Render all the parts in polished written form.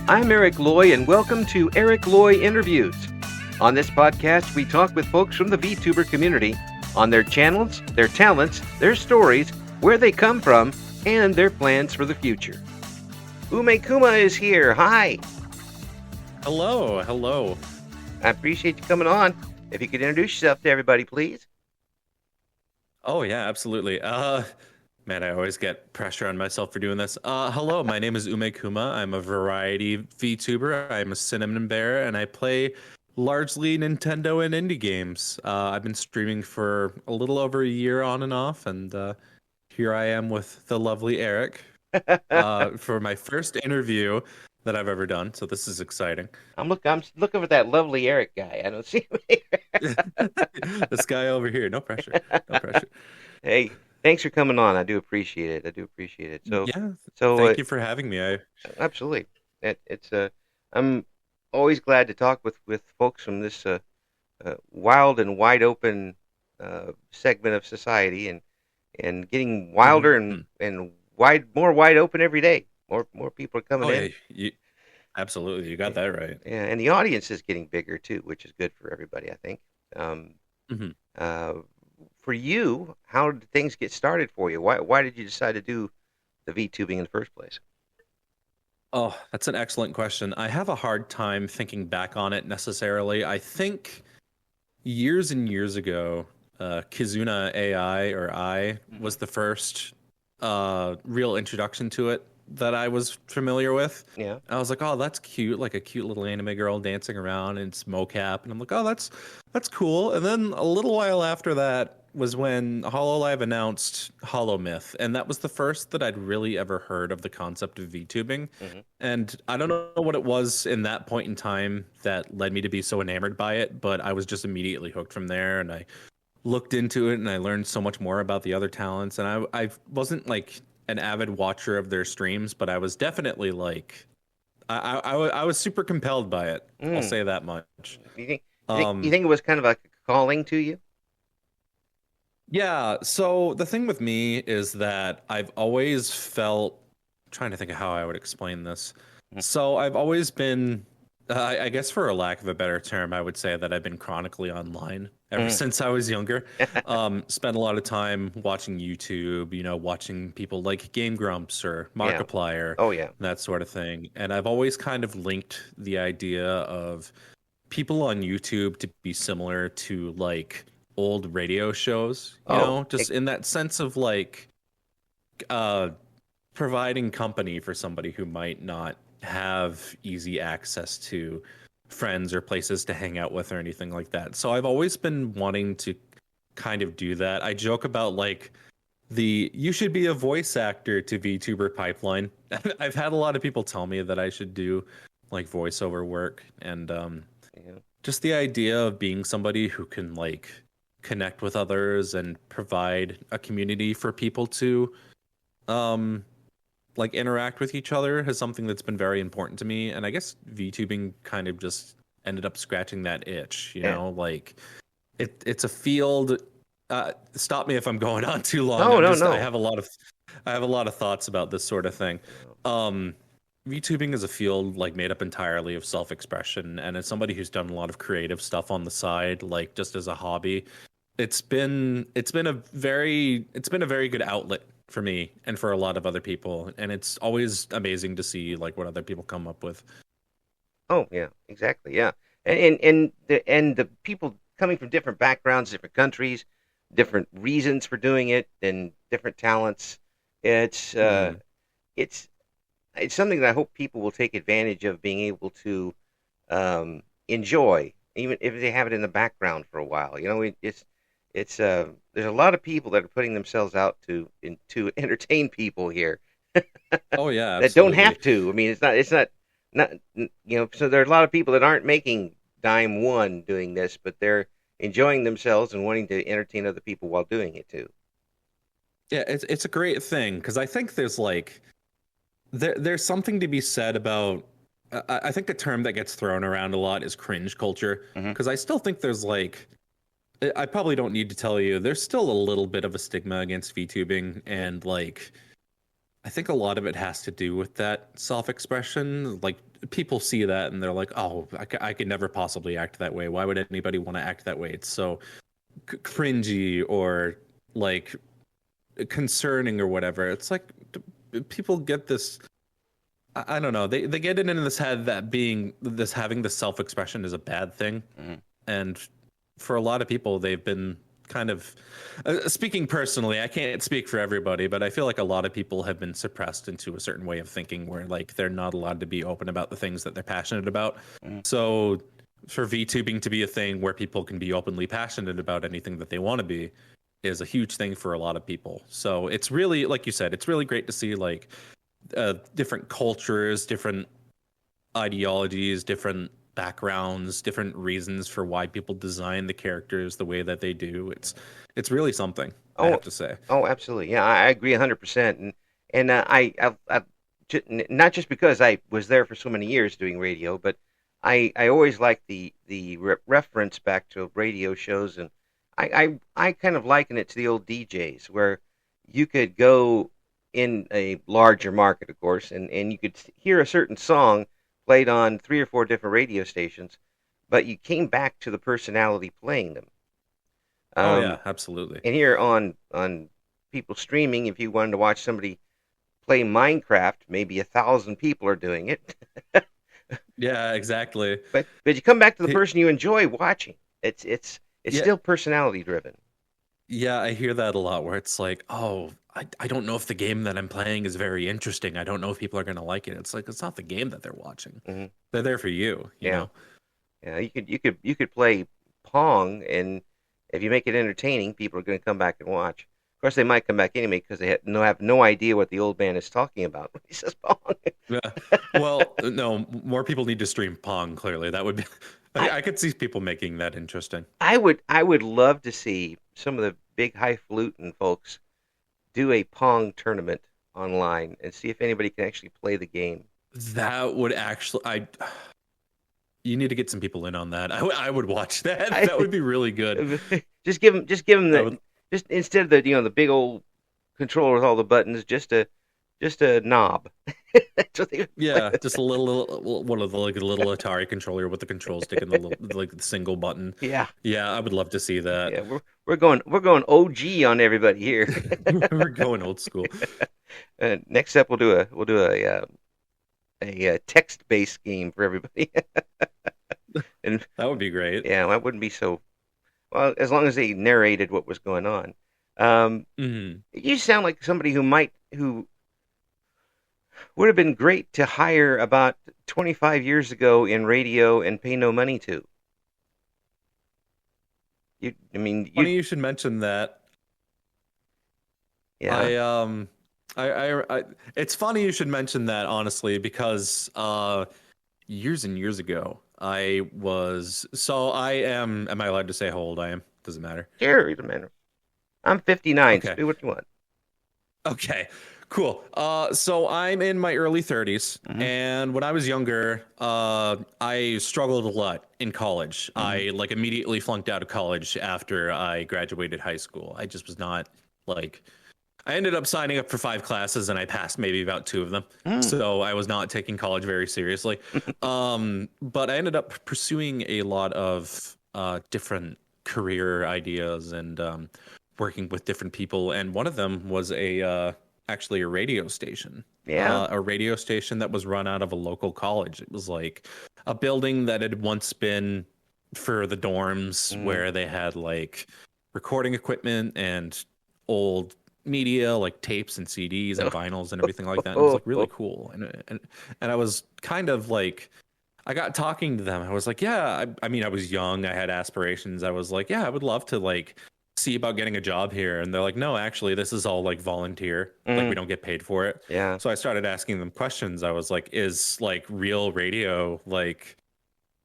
I'm Eric Loy, and welcome to Loy Interviews. On this podcast, we talk with folks from the VTuber community on their channels, their talents, their stories, where they come from, and their plans for the future. UmeKuma is here. Hi. Hello. I appreciate you coming on. If you could introduce yourself to everybody, please. Oh yeah, absolutely. Man, I always get pressure on myself for doing this. Hello, my name is UmeKuma. I'm a variety VTuber. I'm a cinnamon bear, and I play largely Nintendo and indie games. I've been streaming for a little over a year on and off, and here I am with the lovely Eric for my first interview that I've ever done. So this is exciting. I'm looking for that lovely Eric guy. I don't see him here. This guy over here. No pressure. No pressure. Hey. Thanks for coming on. I do appreciate it. So yeah, thank you for having me. Absolutely. I'm always glad to talk with folks from this wild and wide open segment of society, and getting wilder and more wide open every day. More people are coming in. Yeah, absolutely, you got that right. Yeah, and the audience is getting bigger too, which is good for everybody, I think. For you, how did things get started for you? Why did you decide to do the VTubing in the first place? Oh, that's an excellent question. I have a hard time thinking back on it necessarily. I think years and years ago, Kizuna AI or I was the first real introduction to it that I was familiar with. Yeah. I was like, oh, that's cute, like a cute little anime girl dancing around in its mocap. And I'm like, oh, that's cool. And then a little while after that was when HoloLive announced HoloMyth, and that was the first that I'd really ever heard of the concept of VTubing. And I don't know what it was in that point in time that led me to be so enamored by it, but I was just immediately hooked from there, and I looked into it and I learned so much more about the other talents. And I wasn't like an avid watcher of their streams, but I was definitely like I was super compelled by it. I'll say that much. You think it was kind of like a calling to you? Yeah, so the thing with me is that I've always felt, I'm trying to think of how I would explain this. So I've always been, I guess for a lack of a better term, I would say that I've been chronically online ever since I was younger. Spent a lot of time watching YouTube, watching people like Game Grumps or Markiplier, that sort of thing. And I've always kind of linked the idea of people on YouTube to be similar to like old radio shows, just in that sense of like providing company for somebody who might not have easy access to friends or places to hang out with or anything like that. So I've always been wanting to kind of do that. I joke about like you should be a voice actor to VTuber pipeline. I've had a lot of people tell me that I should do like voiceover work, and just the idea of being somebody who can like connect with others and provide a community for people to like interact with each other is something that's been very important to me. And I guess VTubing kind of just ended up scratching that itch, like it's a field. Stop me if I'm going on too long. No. I have a lot of thoughts about this sort of thing. VTubing is a field like made up entirely of self-expression, and as somebody who's done a lot of creative stuff on the side, like just as a hobby, it's been a very good outlet for me and for a lot of other people, and it's always amazing to see like what other people come up with. Oh yeah, exactly, yeah, and the people coming from different backgrounds, different countries, different reasons for doing it, and different talents. It's something that I hope people will take advantage of being able to enjoy, even if they have it in the background for a while. There's a lot of people that are putting themselves out to entertain people here. Oh yeah, that don't have to. I mean, it's not. So there are a lot of people that aren't making dime one doing this, but they're enjoying themselves and wanting to entertain other people while doing it too. Yeah, it's a great thing, because I think there's like there's something to be said about. I think a term that gets thrown around a lot is cringe culture, because I still think there's like. I probably don't need to tell you, there's still a little bit of a stigma against VTubing, and like I think a lot of it has to do with that self-expression. Like people see that and they're like, "Oh, I could never possibly act that way. Why would anybody want to act that way? It's so cringy or like concerning or whatever." It's like people get this. I don't know. They get it in this head that being this having the self-expression is a bad thing, Mhm. and for a lot of people, they've been kind of speaking personally. I can't speak for everybody, but I feel like a lot of people have been suppressed into a certain way of thinking where like they're not allowed to be open about the things that they're passionate about. Mhm. So for VTubing to be a thing where people can be openly passionate about anything that they want to be is a huge thing for a lot of people. So it's really, like you said, it's really great to see like different cultures, different ideologies, different backgrounds, different reasons for why people design the characters the way that they do. It's really something, I Oh, have to say. oh, absolutely. Yeah, I agree 100%. And not just because I was there for so many years doing radio, but I always liked the reference back to radio shows, and I kind of liken it to the old DJs where you could go in a larger market, of course, and you could hear a certain song played on three or four different radio stations, but you came back to the personality playing them. Oh Um, yeah, absolutely. and here on people streaming, if you wanted to watch somebody play Minecraft, maybe 1,000 people are doing it. Yeah, exactly. But you come back to the person you enjoy watching. It's Yeah, still personality driven. yeah, I hear that a lot where it's like, oh, I don't know if the game that I'm playing is very interesting. I don't know if people are gonna like it. It's like it's not the game that they're watching. Hmm. They're there for you, you Yeah, know? yeah. You could play Pong, and if you make it entertaining, people are going to come back and watch. Of course, they might come back anyway because they have no idea what the old man is talking about when he says Pong. Yeah. Well, no, more people need to stream Pong, clearly. That would be I I could see people making that interesting. I would love to see some of the big highfalutin folks do a Pong tournament online and see if anybody can actually play the game. That would actually I you need to get some people in on that. I would watch that. I That would be really good. just give them I the would just instead of the big old controller with all the buttons, just a knob. That's what they would play yeah, with. just a little one of the like a little Atari controller with the control stick and the little like the single button. Yeah, Yeah, I would love to see that. yeah. We're going OG on everybody here. We're going old school. Next up, we'll do a text based game for everybody. And That would be great. yeah, that wouldn't be so well as long as they narrated what was going on. Um, Hmm. you sound like somebody who would have been great to hire about 25 years ago in radio and pay no money to. I mean, Funny you should mention that. yeah, I it's funny you should mention that honestly because years and years ago I am I allowed to say how old I am? Does it matter? sure, even matter. I'm 59, so Okay. do what you want. Okay. Cool. So I'm in my early 30s, Hmm. and when I was younger, I struggled a lot in college. Hmm. I like immediately flunked out of college after I graduated high school. I just was not like I ended up signing up for 5 classes and I passed maybe about 2 of them. Mm. So I was not taking college very seriously. But I ended up pursuing a lot of different career ideas and working with different people. And one of them was actually a Yeah. a radio station that was run out of a local college. It was like a building that had once been for the dorms Mm. where they had like recording equipment and old media like tapes and CDs and vinyls and everything like that. And it was like really cool. And I was kind of like I got talking to them. I was like, yeah, I mean I was young, I had aspirations. I was like, yeah, I would love to like see about getting a job here. And they're like, no, actually this is all like volunteer. Like we Mm. don't get paid for it. Yeah. So I started asking them questions. I was like, is like real radio like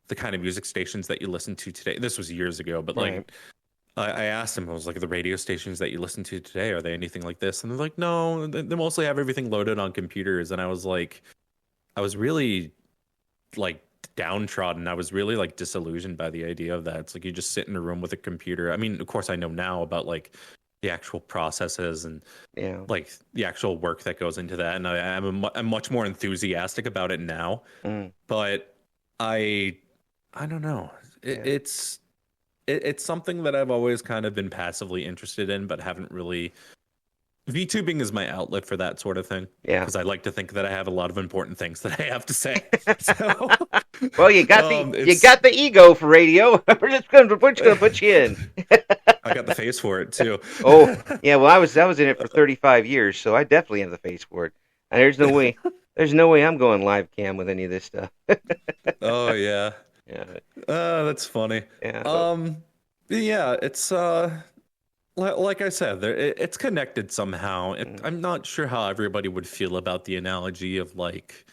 the kind of music stations that you listen to today? This was years ago, but Right. like I asked them, I was like, the radio stations that you listen to today, are they anything like this? And they're like, no, they mostly have everything loaded on computers. And I was like, I was really like downtrodden. I was really like disillusioned by the idea of that. It's like you just sit in a room with a computer. I mean, of course, I know now about like the actual processes and Yeah. like the actual work that goes into that. And I'm much more enthusiastic about it now. Mm, But I I don't know. It, yeah. it's it's something that I've always kind of been passively interested in, but haven't really. VTubing is my outlet for that sort of thing Yeah. because I like to think that I have a lot of important things that I have to say. So, Well, you it's got the ego for radio. We're just gonna put you in. I got the face for it too. Oh, yeah. Well, I was in it for 35 years, so I definitely have the face for it. And there's no way I'm going live cam with any of this stuff. Oh yeah. Yeah. That's funny. Yeah. Um, yeah, it's like I said, it's connected somehow. Mm, I'm not sure how everybody would feel about the analogy of like,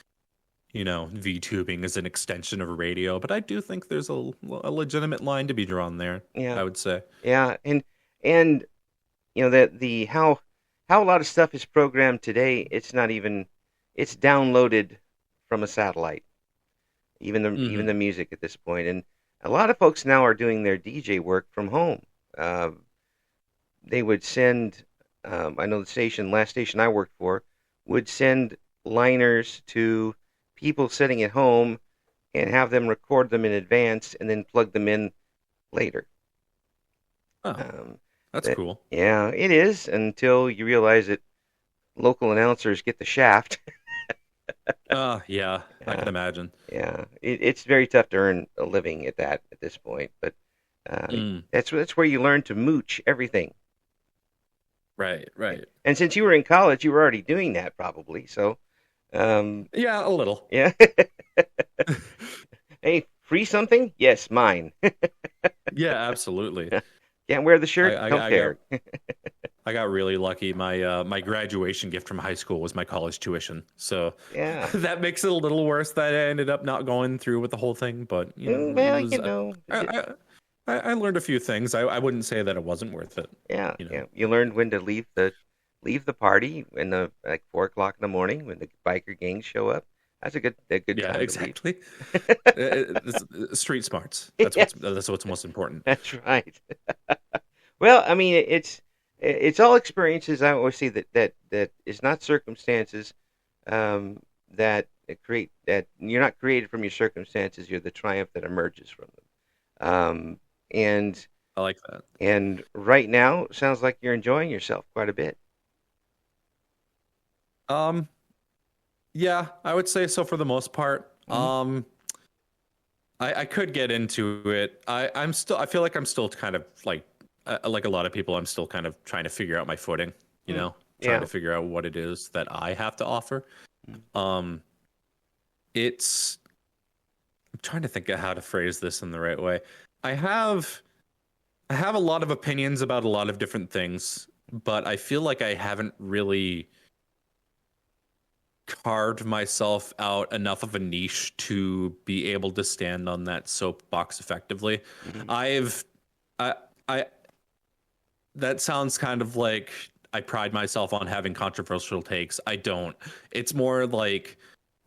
VTubing as an extension of radio, but I do think there's a legitimate line to be drawn there, yeah. I would say. Yeah. And that the how a lot of stuff is programmed today. It's not even it's downloaded from a satellite. Even Hmm. the music at this point, and a lot of folks now are doing their DJ work from home. Uh, they would send. I know last station I worked for, would send liners to people sitting at home and have them record them in advance and then plug them in later. Oh, Um, that's that cool. yeah, it is until you realize that local announcers get the shaft. Yeah, I can uh, imagine. yeah, it's very tough to earn a living at this point, but Mm, that's where you learn to mooch everything. right, right. And since you were in college, you were already doing that probably. So, um, Yeah, a little. yeah. Hey, free something? Yes, mine. Yeah, absolutely. Can't wear the shirt? Don't I got care. really lucky. My graduation gift from high school was my college tuition. So Yeah. that makes it a little worse that I ended up not going through with the whole thing, but it Well, was it, I learned a few things. I wouldn't say that it wasn't worth it, yeah, you know. yeah. You learned when to leave the party in the like 4 o'clock in the morning when the biker gangs show up. That's a good Yeah, time to leave. exactly. Street smarts. Yeah, That's what's most important. that's right. Well, I mean, it's all experiences. I always say that is not circumstances that create that you're not created from your circumstances. You're the triumph that emerges from them. And I like that. right now, sounds like you're enjoying yourself quite a bit. Um, yeah, I would say so for the most part. Hmm. I could get into it. I feel like I'm still kind of like a lot of people, I'm still kind of trying to figure out my footing, Mm. trying Yeah. to figure out what it is that I have to offer. Mm. Um, it's I'm trying to think of how to phrase this in the right way. I have I have a lot of opinions about a lot of different things, but I feel like I haven't really carved myself out enough of a niche to be able to stand on that soapbox effectively. Mm. I've I I that sounds kind of like I pride myself on having controversial takes. I don't. It's more like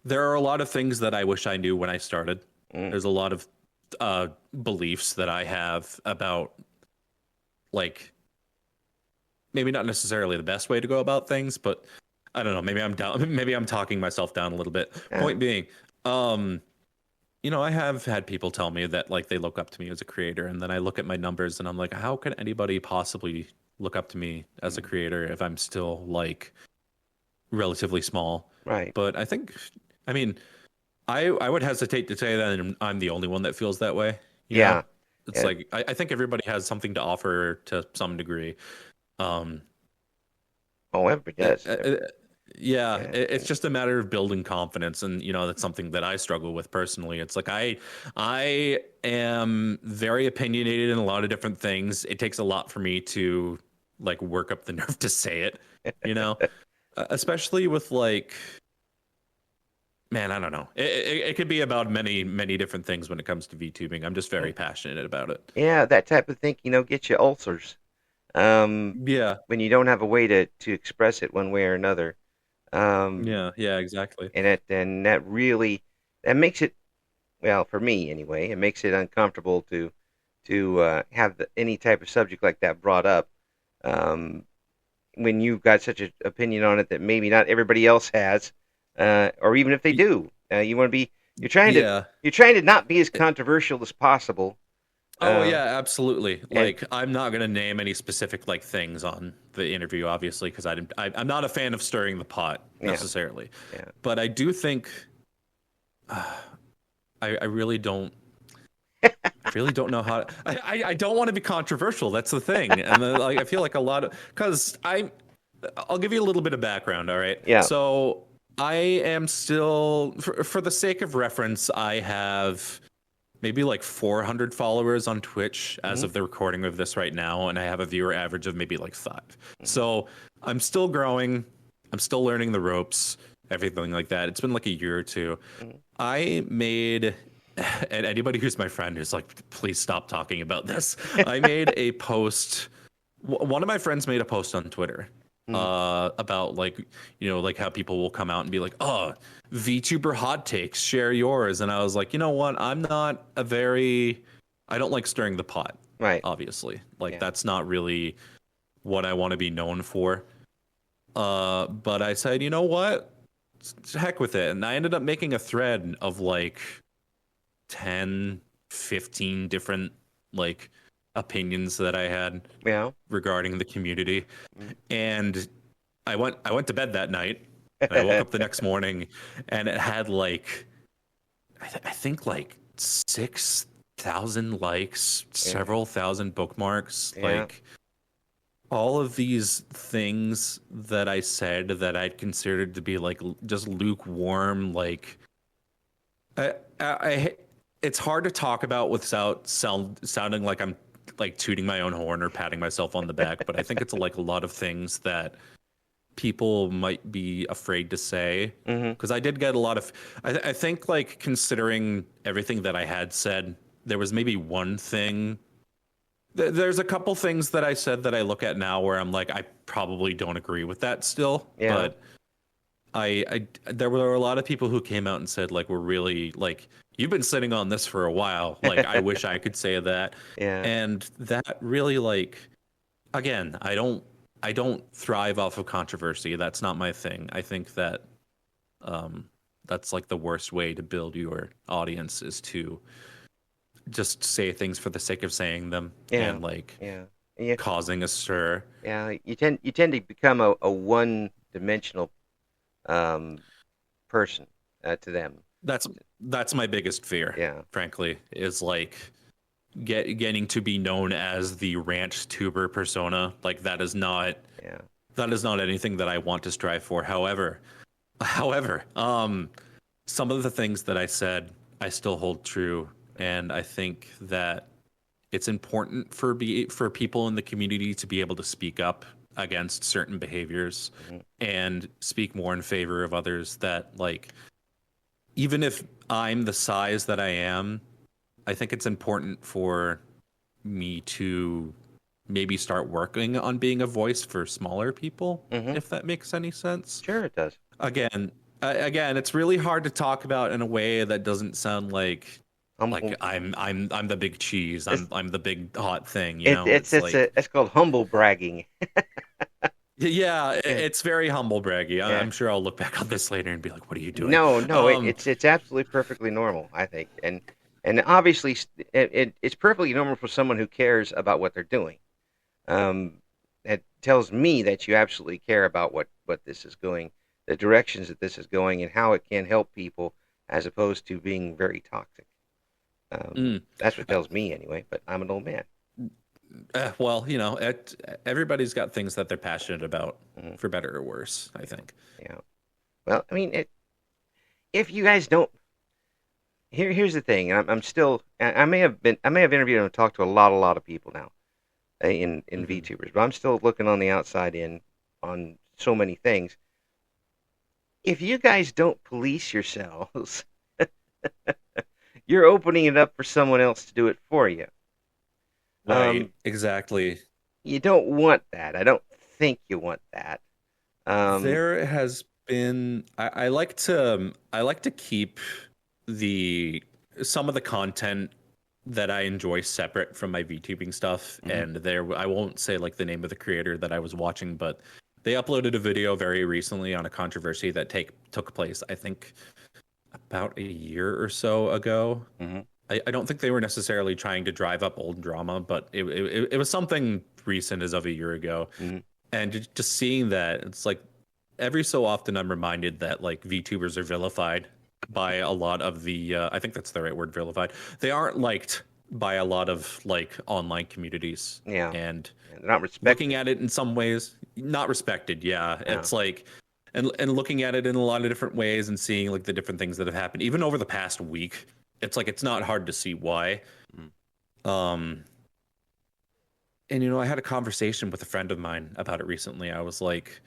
there are a lot of things that I wish I knew when I started. Mm. There's a lot of uh beliefs that I have about like maybe not necessarily the best way to go about things, but I don't know. Maybe I'm down. Maybe I'm talking myself down a little bit. Yeah. Point being, um, I have had people tell me that like they look up to me as a creator, and then I look at my numbers and I'm like, how can anybody possibly look up to me as a Mm. creator if I'm still like relatively small? Right. But I mean, I would hesitate to say that I'm the only one that feels that way. You know, Yeah. it's Yeah. like I think everybody has something to offer to some degree. Um, Oh, everybody Uh, does. uh, uh, yeah, Yeah. it's just a matter of building confidence, and that's something that I struggle with personally. It's like I am very opinionated in a lot of different things. It takes a lot for me to like work up the nerve to say it, you know, especially with like, man, I don't know. It could be about many different things when it comes to VTubing. I'm just Yeah. very passionate about it. Yeah. That type of thing, gets you ulcers. Yeah, When you don't have a way to express it one way or another. Um, yeah, exactly. and that really that makes it well for me anyway. It makes it uncomfortable to have any type of subject like that brought up. um, when you've got such an opinion on it that maybe not everybody else has, or even if they Y- do, you want to be. Yeah. You're trying to not be as controversial as possible. Oh Uh, yeah, absolutely. and Like I'm not gonna name any specific like things on the interview, obviously, because I'm not a fan of stirring the pot yeah, necessarily. yeah, But I do think uh, I really don't. I really don't know how. I don't want to be controversial. That's the thing, and then, like I feel like a lot of because I'll give you a little bit of background. All right, yeah. so I am still for the sake of reference, I have maybe like 400 followers on Twitch as Hmm. of the recording of this right now, and I have a viewer average of maybe like 5. Hmm. So I'm still growing. I'm still learning the ropes, everything like that. It's been like a year or two. Hmm. I made, and anybody who's my friend who's like, please stop talking about this. I made a post. One of my friends made a post on Twitter Hmm. about like like how people will come out and be like, oh, VTuber hot takes, share yours. And I was like, you know what? I don't like stirring the pot, Right. obviously. Like Yeah. that's not really what I want to be known for. But I said, you know what? Heck with it. And I ended up making a thread of like 10, 15 different like opinions that I had Yeah. regarding the community. Mhm. And I went to bed that night and I woke up the next morning and it had like I think like 6,000 likes, Yeah. several thousand bookmarks, Yeah. like all of these things that I said that I'd considered to be like just lukewarm, like I it's hard to talk about without sounding like I'm like tooting my own horn or patting myself on the back, but I think it's like a lot of things that people might be afraid to say Hmm. because I did get a lot of I think like considering everything that I had said, there was maybe one thing there's a couple things that I said that I look at now where I'm like I probably don't agree with that still, Yeah. but I there were a lot of people who came out and said like we're really like you've been sitting on this for a while, like I wish I could say that. Yeah. And that really like again, I don't thrive off of controversy. That's not my thing. I think that um that's like the worst way to build your audience is to just say things for the sake of saying them Yeah. and like Yeah. Yeah. causing a stir. Yeah. You tend to become a one-dimensional um, person to them. That's that's my biggest fear, Yeah. frankly, is like getting to be known as the ranch tuber persona. Like Yeah. that is not anything that I want to strive for. However, some of the things that I said I still hold true, and I think that it's important for people in the community to be able to speak up against certain behaviors Hmm. and speak more in favor of others that like even if I'm the size that I am, I think it's important for me to maybe start working on being a voice for smaller people, Hmm. if that makes any sense. Sure, it does. Again, again, it's really hard to talk about in a way that doesn't sound like Humble. I'm the big cheese. It's I'm the big hot thing, you it, know? it's It's it's like a it's called humble bragging. yeah, Yeah. it's very humble braggy. Yeah. I'm sure I'll look back on this later and be like, "What are you doing?" No, no, Um, it's absolutely perfectly normal, I think, and obviously it's perfectly normal for someone who cares about what they're doing. Um, that tells me that you absolutely care about what this is going, the directions that this is going, and how it can help people, as opposed to being very toxic. mm, That's what tells me anyway. But I'm an old man. well, everybody's got things that they're passionate about, Mhm. for better or worse, I Yeah, think. yeah. Well, I mean, if you guys don't, here's the thing, and I'm still, I may have interviewed and talked to a lot of people now in Hmm. VTubers, but I'm still looking on the outside in on so many things. If you guys don't police yourselves, you're opening it up for someone else to do it for you. Right, Um, exactly. you don't want that. I don't think you want that. Um, There has been I like to keep the some of the content that I enjoy separate from my VTubing stuff. Hmm. And there, I won't say like the name of the creator that I was watching, but they uploaded a video very recently on a controversy that took place, I think, about a year or so ago. Hmm. I don't think they were necessarily trying to drive up old drama, but it was something recent as of a year ago. Hmm. And just seeing that, it's like every so often I'm reminded that like VTubers are vilified by a lot of the I think that's the right word, vilified. They aren't liked by a lot of like online communities, Yeah. and Yeah, they're not looking respected. at it in some ways not respected. Yeah, Yeah. it's like and looking at it in a lot of different ways and seeing like the different things that have happened even over the past week. It's like it's not hard to see why. Mm. Um and I had a conversation with a friend of mine about it recently. I was like,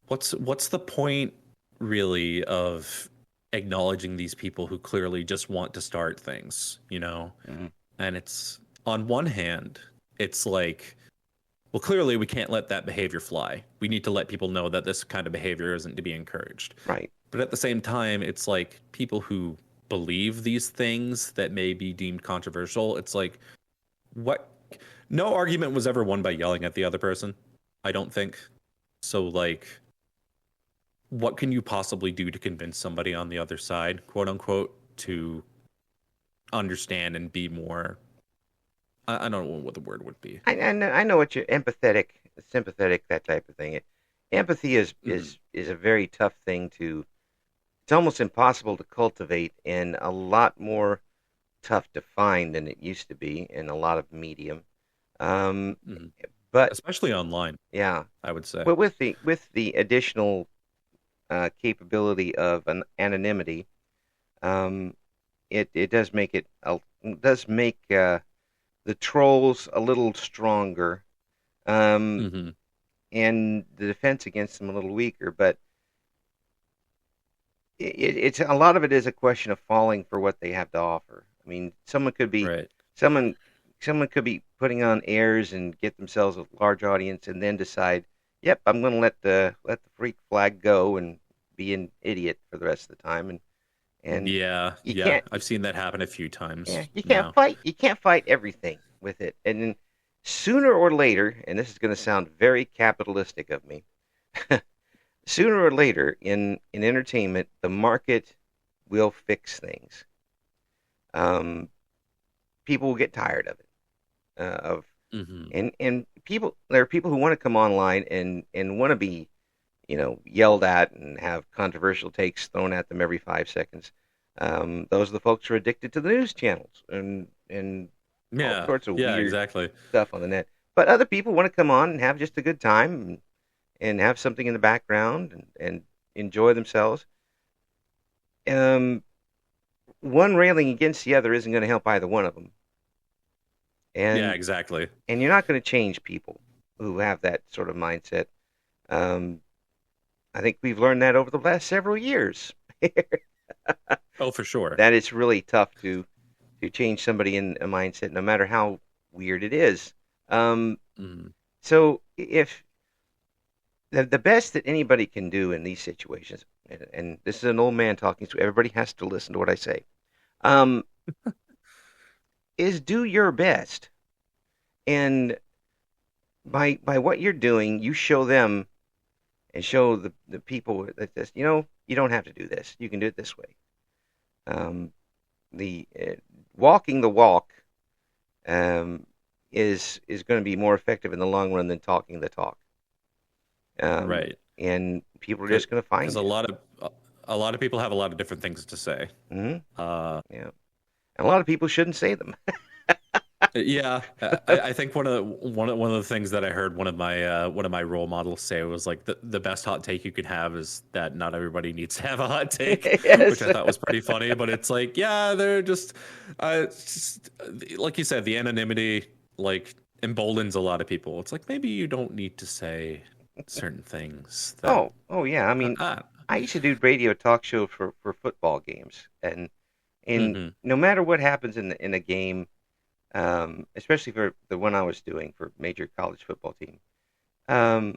what's the point really of acknowledging these people who clearly just want to start things? Hmm. And it's on one hand, it's like, well, clearly we can't let that behavior fly. We need to let people know that this kind of behavior isn't to be encouraged. Right. But at the same time, it's like people who believe these things that may be deemed controversial, it's like, what? No argument was ever won by yelling at the other person, I don't think. So, like, what can you possibly do to convince somebody on the other side, quote unquote, to understand and be more? I don't know what the word would be. I know what you're empathetic, sympathetic, that type of thing. Empathy is Mhm. is is a very tough thing to. It's almost impossible to cultivate, and a lot more tough to find than it used to be in a lot of medium. Um, Mhm. but Especially online, yeah, I would say. but with the additional capability of an anonymity, um, it does make does make the trolls a little stronger, um, Hmm. and the defense against them a little weaker. But it's a lot of it is a question of falling for what they have to offer. I mean, Right. someone someone could be putting on airs and get themselves a large audience, and then decide, yep, I'm going to let the freak flag go and be an idiot for the rest of the time. And Yeah, you yeah. can't, I've seen that happen a few yeah, times you can't now. fight everything with it. And then sooner or later, and this is going to sound very capitalistic of me, sooner or later in entertainment, the market will fix things. Um, People will get tired of it. Of Hmm. and people, there are people who want to come online and want to be, yelled at and have controversial takes thrown at them every 5 seconds. Those are the folks who are addicted to the news channels and all Yeah, sorts of yeah, weird exactly. stuff on the net. But other people want to come on and have just a good time and have something in the background and enjoy themselves. Um, One railing against the other isn't going to help either one of them. Yeah, And exactly. and you're not going to change people who have that sort of mindset. Um, I think we've learned that over the last several years. Oh, for sure. That it's really tough to change somebody in a mindset, no matter how weird it is. Um, Mm. so if the best that anybody can do in these situations, and this is an old man talking, so everybody has to listen to what I say, um, is do your best. And by what you're doing, you show them and show the people that this, you don't have to do this. You can do it this way. Um, the Walking the walk um, is going to be more effective in the long run than talking the talk. Right. And people are just going to Because find a you. lot of a lot of people have a lot of different things to say. Hmm. Uh, Yeah, and a lot of people shouldn't say them. yeah, I think one of the things that I heard one of my role models say was like the best hot take you can have is that not everybody needs to have a hot take, which Yes. I thought was pretty funny. But it's like, yeah, they're just like you said, the anonymity like emboldens a lot of people. It's like maybe you don't need to say certain things that Oh yeah. I mean, uh, I used to do radio talk show for football games, and hmm. no matter what happens in a game, especially for the one I was doing for major college football team, um,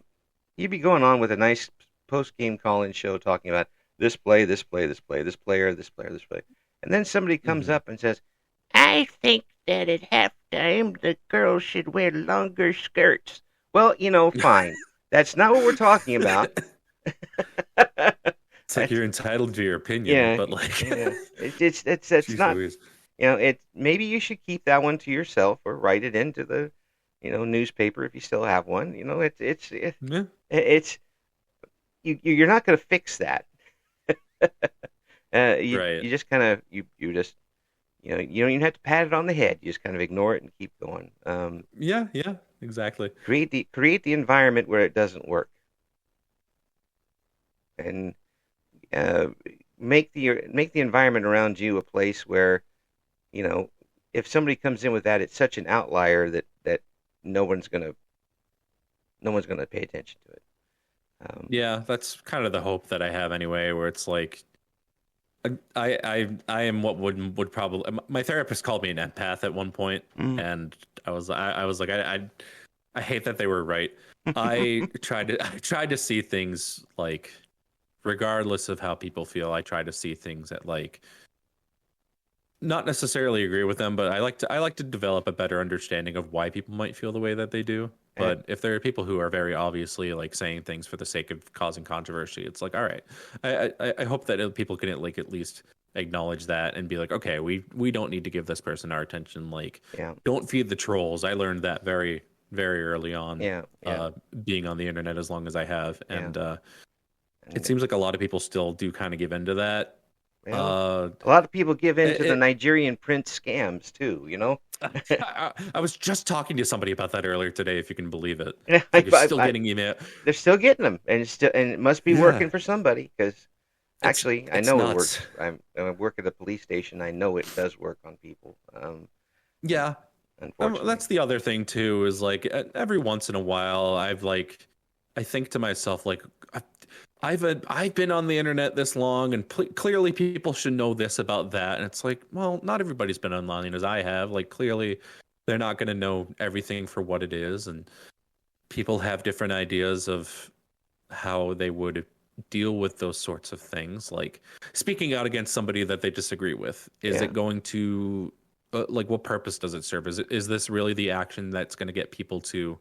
you'd be going on with a nice post game call in show talking about this play, this play, this play, this player, this player, this player, and then somebody comes Hmm. up and says, I think that at halftime the girls should wear longer skirts. Well, fine. That's not what we're talking about. It's like That's, you're entitled to your opinion, yeah, but like, yeah. It's jeez not. Louise. It maybe you should keep that one to yourself or write it into the newspaper if you still have one. Yeah, It's you're not going to fix that. right. You just kind of you just you don't even have to pat it on the head. You just kind of ignore it and keep going. Yeah, yeah, exactly. Create the environment where it doesn't work, and uh, make the environment around you a place where you know if somebody comes in with that, it's such an outlier that no one's gonna no one's gonna pay attention to it. Yeah, that's kind of the hope that I have anyway, where it's like I am what would probably my therapist called me an empath at one point, Mm. and I was like I hate that they were right. I tried to see things like regardless of how people feel, I try to see things at like not necessarily agree with them, but I like to develop a better understanding of why people might feel the way that they do. Eh, But if there are people who are very obviously like saying things for the sake of causing controversy, it's like, all right, I hope that people can like at least acknowledge that and be like, okay, we don't need to give this person our attention. Like, yeah, don't feed the trolls. I learned that very early on, yeah, yeah, being on the internet as long as I have, yeah. and it And seems like a lot of people still do kind of give into that. well, Uh, a lot of people give in to the it, Nigerian prince scams too. I was just talking to somebody about that earlier today, if you can believe it. It's I, like you're I, still I, getting email. they're still getting them, and it must be Yeah, working for somebody because actually I it's know it works. nuts. I work at a police station. I know it does work on people. Yeah, Unfortunately, that's the other thing too. Is like every once in a while, I think to myself like I've been on the internet this long, and clearly people should know this about that. And it's like, well, not everybody's been online as I have. Like clearly, they're not going to know everything for what it is, and people have different ideas of how they would deal with those sorts of things, like speaking out against somebody that they disagree with. Is yeah, it going to like what purpose does it serve? Is this really the action that's going to get people to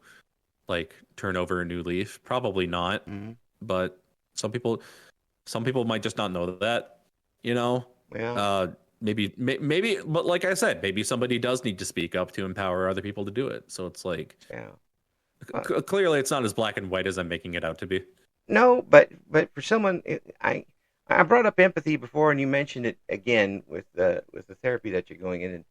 like turn over a new leaf? Probably not, hmm but some people some people might just not know that, you know. yeah, uh maybe, but like I said, maybe somebody does need to speak up to empower other people to do it. So it's like yeah. Uh, clearly it's not as black and white as I'm making it out to be. no, but for someone, I brought up empathy before, and you mentioned it again with the therapy that you're going in,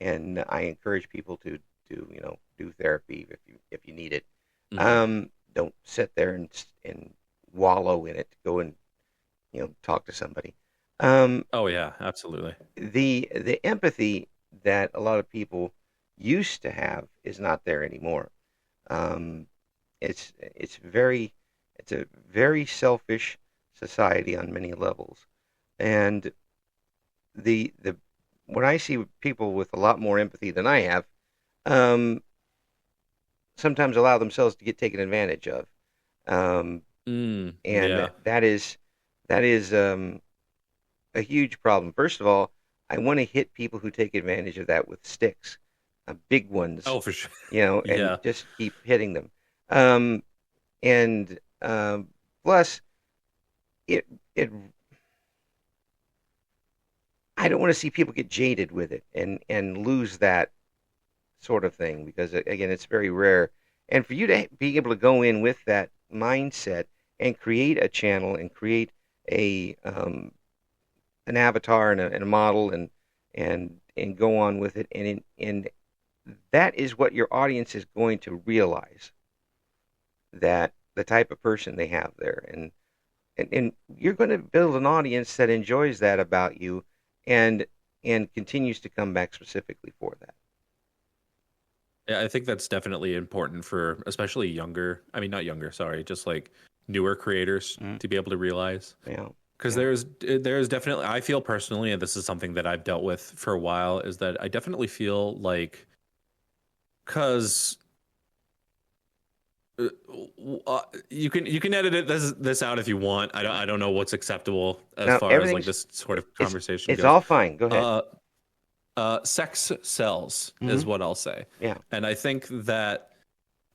and I encourage people to do therapy if you need it. Hmm. Don't sit there and wallow in it. Go and talk to somebody. Um, Oh yeah, absolutely. the empathy that a lot of people used to have is not there anymore. Um, it's a very selfish society on many levels, and the when I see people with a lot more empathy than I have, um, sometimes allow themselves to get taken advantage of, um, and Yeah. that is a huge problem. First of all, I want to hit people who take advantage of that with sticks, big ones, Oh, for sure. and Yeah. just keep hitting them. Um, and plus, it it I don't want to see people get jaded with it and lose that sort of thing because again, it's very rare. And for you to be able to go in with that mindset and create a channel and create a an avatar and a model and go on with it and that is what your audience is going to realize that the type of person they have there and you're going to build an audience that enjoys that about you and and continues to come back specifically for that. Yeah, I think that's definitely important for especially younger, I mean not younger, sorry, just like newer creators Mm. to be able to realize. Yeah, Because yeah, there's definitely, I feel personally, and this is something that I've dealt with for a while, is that I definitely feel like because uh, you can edit this out if you want. I don't know what's acceptable as now far as like everything's this sort of it's conversation it's goes. all fine, go ahead. Uh, Sex sells is Hmm. what I'll say. Yeah. And I think that,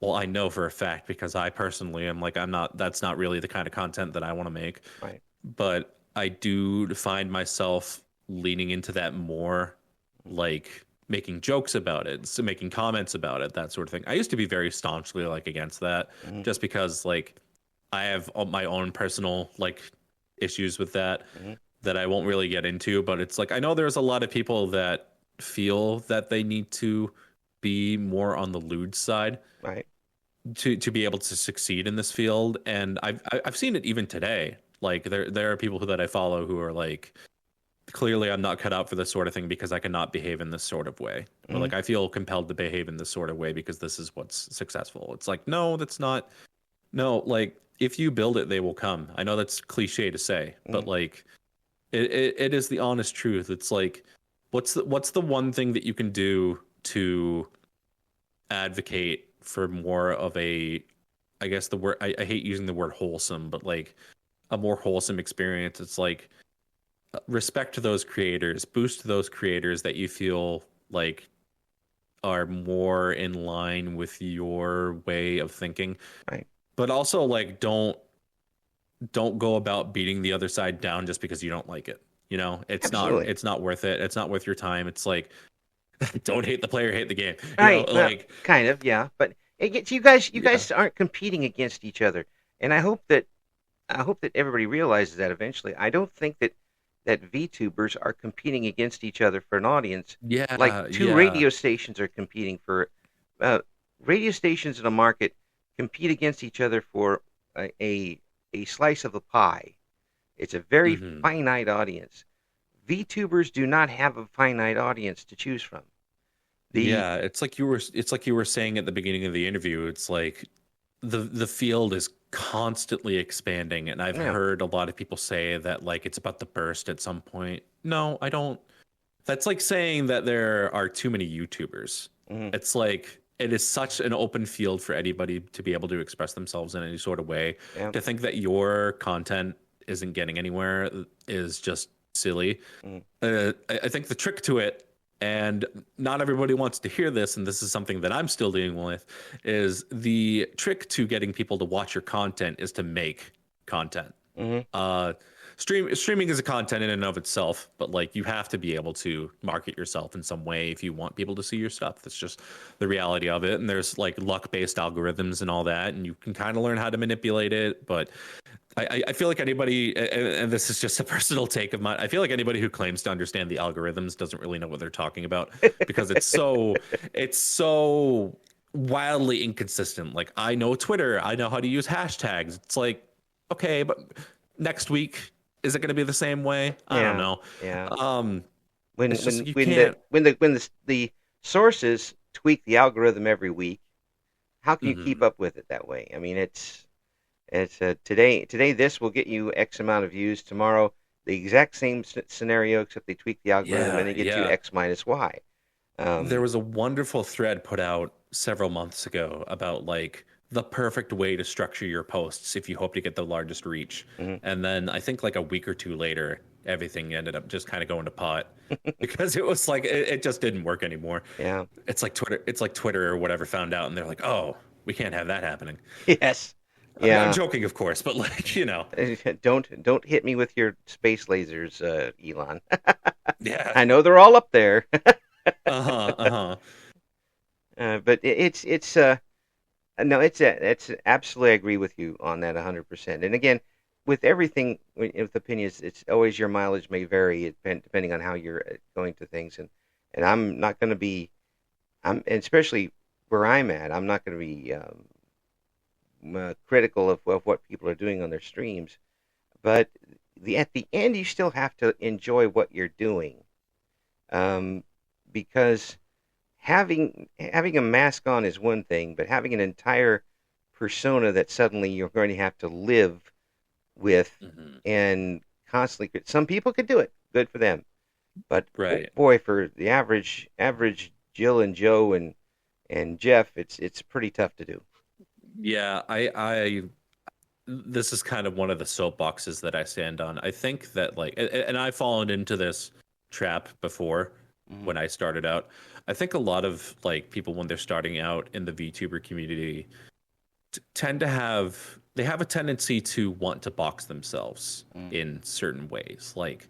well, I know for a fact because I personally am like, I'm not, that's not really the kind of content that I want to make. Right. But I do find myself leaning into that more, like making jokes about it, so making comments about it, that sort of thing. I used to be very staunchly like against that Hmm. just because like I have my own personal like issues with that Hmm. that I won't really get into, but it's like I know there's a lot of people that feel that they need to be more on the lewd side Right. to be able to succeed in this field, and I've seen it even today. Like there are people that I follow who are like, clearly I'm not cut out for this sort of thing because I cannot behave in this sort of way, or Hmm. like I feel compelled to behave in this sort of way because this is what's successful. It's like, no, that's not. No, like if you build it, they will come. I know that's cliche to say, Hmm. but like it is the honest truth. It's like, what's the one thing that you can do to advocate for more of a, I guess the word, I hate using the word wholesome, but like a more wholesome experience. It's like respect to those creators, boost those creators that you feel like are more in line with your way of thinking, Right. but also like don't go about beating the other side down just because you don't like it. You know, Absolutely. it's not worth it. It's not worth your time. It's like don't hate the player, hate the game. You know, Right. Well, like kind of, yeah. But it gets you guys. You yeah. guys aren't competing against each other, and I hope that everybody realizes that eventually. I don't think that VTubers are competing against each other for an audience, like Yeah, two yeah. radio stations are competing for. Uh, Radio stations in a market compete against each other for a slice of the pie. It's a very Hmm. finite audience. VTubers do not have a finite audience to choose from. The Yeah, it's like you were saying at the beginning of the interview. It's like the field is constantly expanding, and I've Yeah. heard a lot of people say that like it's about to burst at some point. No, I don't. That's like saying that there are too many YouTubers. Hmm. It's like it is such an open field for anybody to be able to express themselves in any sort of way. Yeah. To think that your content isn't getting anywhere is just silly. Hmm. I think the trick to it, and not everybody wants to hear this, and this is something that I'm still dealing with, is the trick to getting people to watch your content is to make content. Hmm. Uh, streaming is a content in and of itself, but like you have to be able to market yourself in some way if you want people to see your stuff. That's just the reality of it. And there's like luck-based algorithms and all that, and you can kind of learn how to manipulate it. But I feel like anybody, and this is just a personal take of mine, I feel like anybody who claims to understand the algorithms doesn't really know what they're talking about because it's so wildly inconsistent. Like I know Twitter, I know how to use hashtags. It's like, okay, but next week is it going to be the same way? I don't Yeah. know. Yeah. Um, When it's just when you when the can't. when the sources tweak the algorithm every week, how can you keep Mhm. up with it that way? I mean, it's today this will get you X amount of views. Tomorrow, the exact same scenario, except they tweak the algorithm and Yeah, they get you yeah. X minus Y. There Um, was a wonderful thread put out several months ago about like the perfect way to structure your posts if you hope to get the largest reach. mhm. And then I think like a week or two later, everything ended up just kind of going to pot because it was like it just didn't work anymore. Yeah. It's like Twitter or whatever found out and they're like, "Oh, we can't have that happening." Yes. I'm Yeah. joking, of course, but like, Don't hit me with your space lasers, Elon. yeah. I know they're all up there. Uh-huh, uh-huh. But it's no, it's absolutely I agree with you on that 100%. And again, with everything with opinions, it's always your mileage may vary depending on how you're going to things. And I'm not going to be and especially where I'm at, I'm not going to be critical of what people are doing on their streams. But at the end, you still have to enjoy what you're doing, um, because having a mask on is one thing, but having an entire persona that suddenly you're going to have to live with Hmm. and constantly, some people could do it, good for them, but Right. boy, for the average Jill and Joe and Jeff, it's pretty tough to do. Yeah, I this is kind of one of the soapboxes that I stand on. I think that like and I've fallen into this trap before Mm-hmm. when I started out. I think a lot of like people when they're starting out in the VTuber community tend to have a tendency to want to box themselves Mm-hmm. in certain ways. Like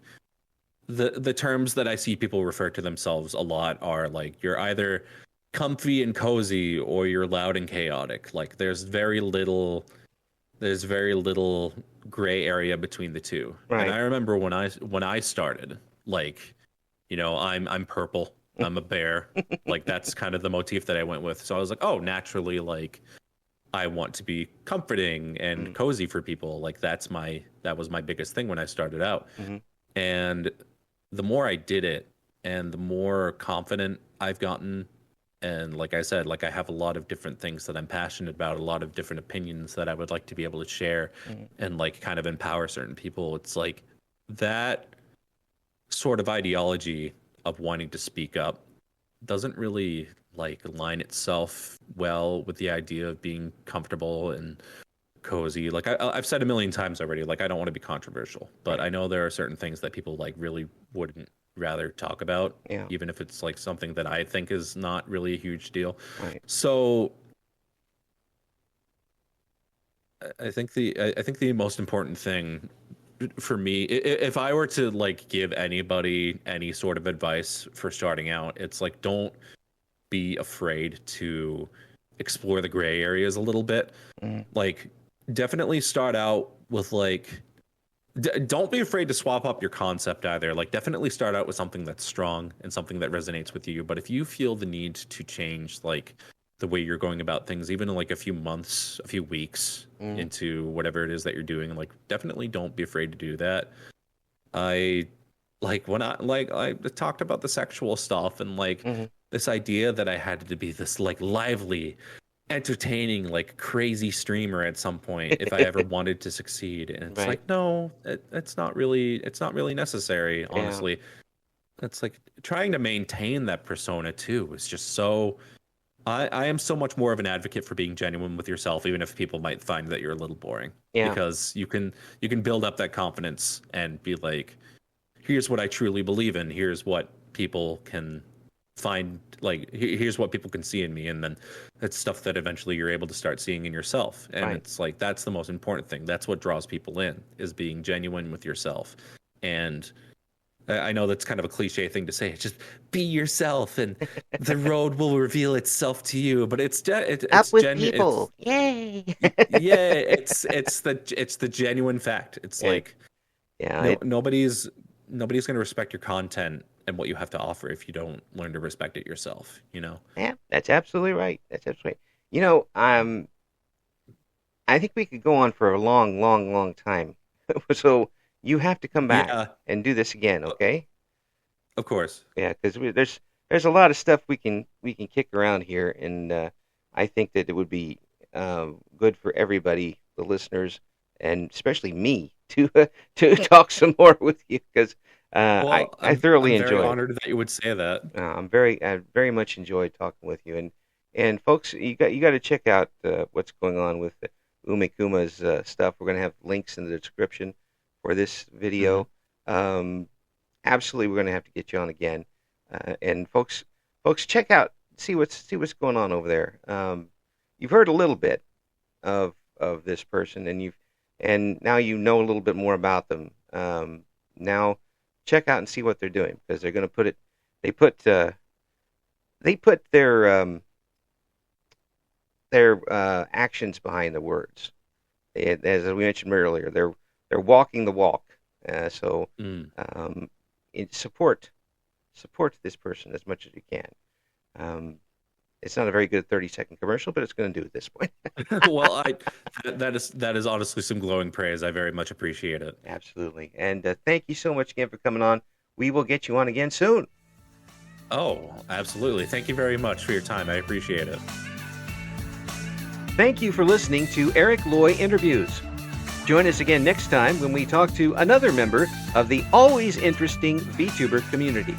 the terms that I see people refer to themselves a lot are like you're either comfy and cozy or you're loud and chaotic. Like there's very little gray area between the two. And Right. I remember when I started, like, I'm purple. I'm a bear. Like that's kind of the motif that I went with. So I was like, oh, naturally, like I want to be comforting and Mm-hmm. cozy for people. Like that was my biggest thing when I started out. Mm-hmm. And the more I did it and the more confident I've gotten, and like I said, like I have a lot of different things that I'm passionate about, a lot of different opinions that I would like to be able to share Mm-hmm. and like kind of empower certain people. It's like that sort of ideology of wanting to speak up doesn't really like align itself well with the idea of being comfortable and cozy. Like I've said a million times already, like I don't want to be controversial, but Right. I know there are certain things that people like really wouldn't rather talk about, Yeah. even if it's like something that I think is not really a huge deal. Right. So I think the most important thing for me, if I were to like give anybody any sort of advice for starting out, it's like don't be afraid to explore the gray areas a little bit. Mm-hmm. Like definitely start out with like don't be afraid to swap up your concept either. Like definitely start out with something that's strong and something that resonates with you. But if you feel the need to change like the way you're going about things, even in like a few months, a few weeks Mm-hmm. into whatever it is that you're doing, like definitely don't be afraid to do that. I like when I talked about the sexual stuff and like Mm-hmm. this idea that I had to be this like lively, entertaining, like crazy streamer at some point if I ever wanted to succeed. And it's Right. like, no, it's not really necessary, Yeah. honestly. It's like trying to maintain that persona too is just so I am so much more of an advocate for being genuine with yourself, even if people might find that you're a little boring. Yeah. Because you can build up that confidence and be like, here's what I truly believe in. Here's what people can find, like here's what people can see in me, and then that's stuff that eventually you're able to start seeing in yourself. And Right. it's like that's the most important thing. That's what draws people in, is being genuine with yourself. And I know that's kind of a cliche thing to say. Just be yourself, and the road will reveal itself to you. But Up it's with genuine. people. Yay. Yeah, it's the genuine fact. It's Yeah. like Yeah. nobody's going to respect your content and what you have to offer if you don't learn to respect it yourself. Yeah. That's absolutely right. That's absolutely right. You know, I think we could go on for a long, long, long time. So you have to come back Yeah, and do this again, okay? of course. Yeah, because there's a lot of stuff we can kick around here, and I think that it would be good for everybody, the listeners, and especially me, to to talk some more with you because I Well, I I'm thoroughly very enjoy it. honored that you would say that. I very much enjoyed talking with you, and folks, you got to check out what's going on with UmeKuma's stuff. We're gonna have links in the description for this Hmm. video. Um, Absolutely, we're gonna have to get you on again, and folks, check out see what's going on over there. You've heard a little bit of this person, and now you know a little bit more about them. Now check out and see what they're doing because they're gonna put it. They put they put their actions behind the words. As we mentioned earlier, they're walking the walk. So Mm. um, support this person as much as you can. Um, it's not a very good 30-second commercial, but it's going to do at this point. Well, that is honestly some glowing praise. I very much appreciate it. Absolutely. And thank you so much again for coming on. We will get you on again soon. Oh, absolutely. Thank you very much for your time. I appreciate it. Thank you for listening to Eric Loy Interviews. Join us again next time when we talk to another member of the always interesting VTuber community.